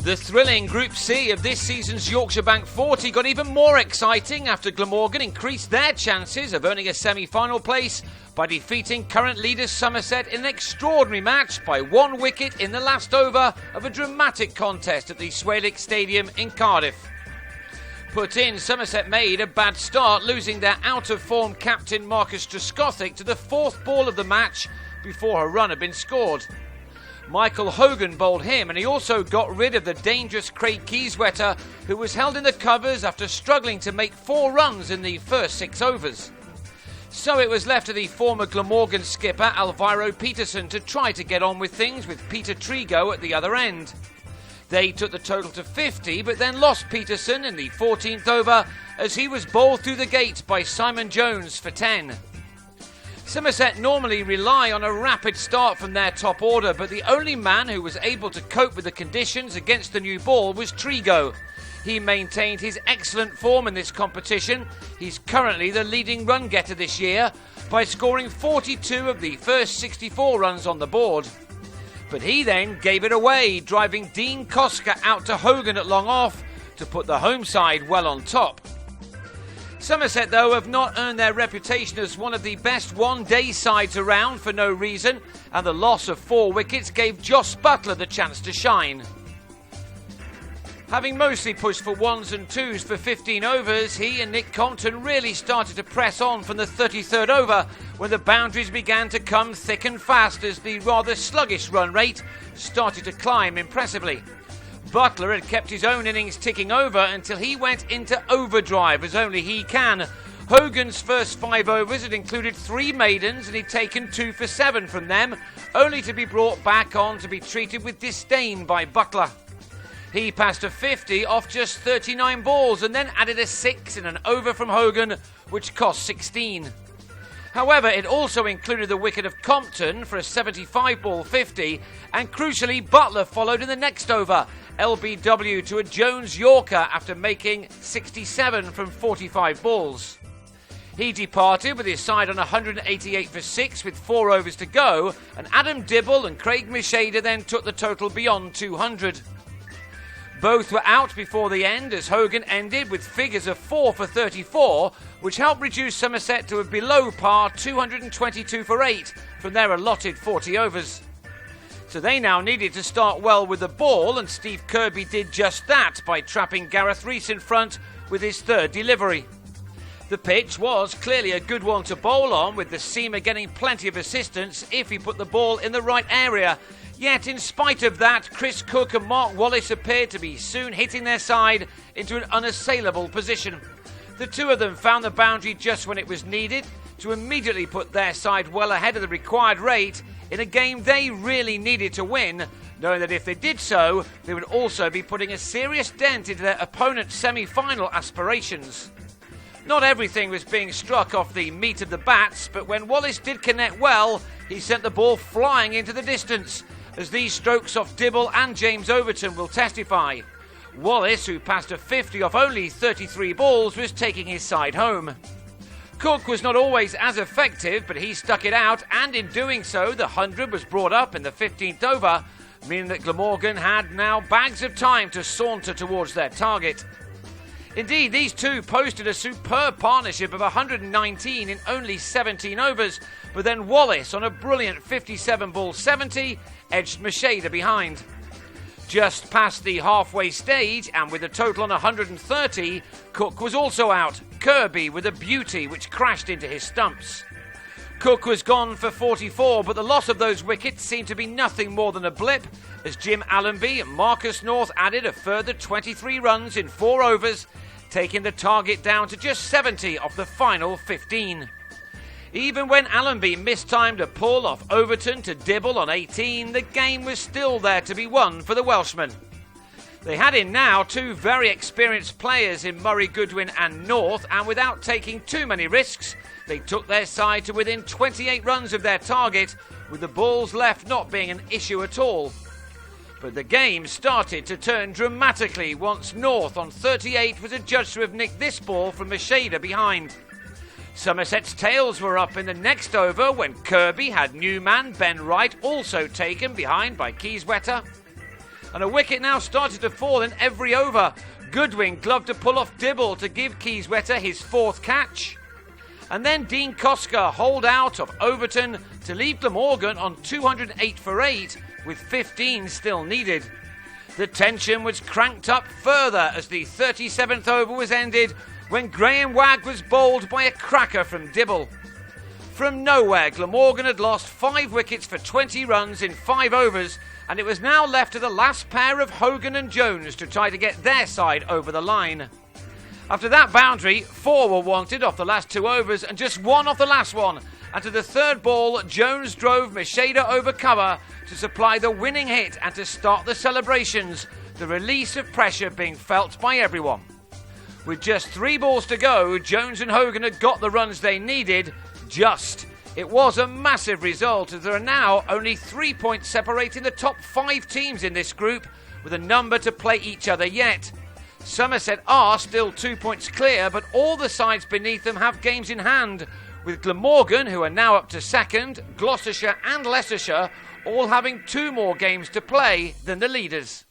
The thrilling Group C of this season's Yorkshire Bank 40 got even more exciting after Glamorgan increased their chances of earning a semi-final place by defeating current leaders Somerset in an extraordinary match by 1 wicket in the last over of a dramatic contest at the SWALEC Stadium in Cardiff. Put in, Somerset made a bad start, losing their out-of-form captain Marcus Trescothick to the 4th ball of the match before a run had been scored. Michael Hogan bowled him, and he also got rid of the dangerous Craig Keyswetter, who was held in the covers after struggling to make 4 runs in the first 6 overs. So it was left to the former Glamorgan skipper Alvaro Peterson to try to get on with things with Peter Trigo at the other end. They took the total to 50, but then lost Peterson in the 14th over as he was bowled through the gate by Simon Jones for 10. Somerset normally rely on a rapid start from their top order, but the only man who was able to cope with the conditions against the new ball was Trigo. He maintained his excellent form in this competition. He's currently the leading run getter this year by scoring 42 of the first 64 runs on the board. But he then gave it away, driving Dean Koska out to Hogan at long off to put the home side well on top. Somerset, though, have not earned their reputation as one of the best one-day sides around for no reason, and the loss of 4 wickets gave Joss Butler the chance to shine. Having mostly pushed for 1s and 2s for 15 overs, he and Nick Compton really started to press on from the 33rd over when the boundaries began to come thick and fast as the rather sluggish run rate started to climb impressively. Butler had kept his own innings ticking over until he went into overdrive as only he can. Hogan's first 5 overs had included 3 maidens and he'd taken 2 for 7 from them, only to be brought back on to be treated with disdain by Butler. He passed a 50 off just 39 balls and then added a 6 in an over from Hogan, which cost 16. However, it also included the wicket of Compton for a 75-ball 50, and crucially, Butler followed in the next over, LBW to a Jones Yorker after making 67 from 45 balls. He departed with his side on 188 for 6 with 4 overs to go, and Adam Dibble and Craig Mishada then took the total beyond 200. Both were out before the end as Hogan ended with figures of 4 for 34, which helped reduce Somerset to a below par 222 for 8 from their allotted 40 overs. So they now needed to start well with the ball, and Steve Kirby did just that by trapping Gareth Rees in front with his 3rd delivery. The pitch was clearly a good one to bowl on, with the seamer getting plenty of assistance if he put the ball in the right area. Yet, in spite of that, Chris Cook and Mark Wallace appeared to be soon hitting their side into an unassailable position. The two of them found the boundary just when it was needed to immediately put their side well ahead of the required rate in a game they really needed to win, knowing that if they did so, they would also be putting a serious dent into their opponent's semi-final aspirations. Not everything was being struck off the meat of the bats, but when Wallace did connect well, he sent the ball flying into the distance, as these strokes off Dibble and James Overton will testify. Wallace, who passed a 50 off only 33 balls, was taking his side home. Cook was not always as effective, but he stuck it out, and in doing so, the 100 was brought up in the 15th over, meaning that Glamorgan had now bags of time to saunter towards their target. Indeed, these two posted a superb partnership of 119 in only 17 overs, but then Wallace, on a brilliant 57-ball 70, edged Mishada behind. Just past the halfway stage, and with a total on 130, Cook was also out, Kirby with a beauty which crashed into his stumps. Cook was gone for 44, but the loss of those wickets seemed to be nothing more than a blip, as Jim Allenby and Marcus North added a further 23 runs in 4 overs, taking the target down to just 70 off the final 15. Even when Allenby mistimed a pull off Overton to Dibble on 18, the game was still there to be won for the Welshman. They had in now 2 very experienced players in Murray Goodwin and North, and without taking too many risks, they took their side to within 28 runs of their target, with the balls left not being an issue at all. But the game started to turn dramatically once North on 38 was adjudged to have nicked this ball from Mishada behind. Somerset's tails were up in the next over when Kirby had new man Ben Wright also taken behind by Keyswetter. And a wicket now started to fall in every over. Goodwin gloved to pull off Dibble to give Keyswetter his 4th catch. And then Dean Koska holed out of Overton to leave Glamorgan on 208 for 8, with 15 still needed. The tension was cranked up further as the 37th over was ended when Graham Wagg was bowled by a cracker from Dibble. From nowhere, Glamorgan had lost 5 wickets for 20 runs in 5 overs, and it was now left to the last pair of Hogan and Jones to try to get their side over the line. After that boundary, 4 were wanted off the last 2 overs and just 1 off the last one. And to the 3rd ball, Jones drove Macheda over cover to supply the winning hit and to start the celebrations, the release of pressure being felt by everyone. With just 3 balls to go, Jones and Hogan had got the runs they needed, just. It was a massive result as there are now only 3 points separating the top 5 teams in this group, with a number to play each other yet. Somerset are still 2 points clear, but all the sides beneath them have games in hand, with Glamorgan, who are now up to 2nd, Gloucestershire and Leicestershire all having 2 more games to play than the leaders.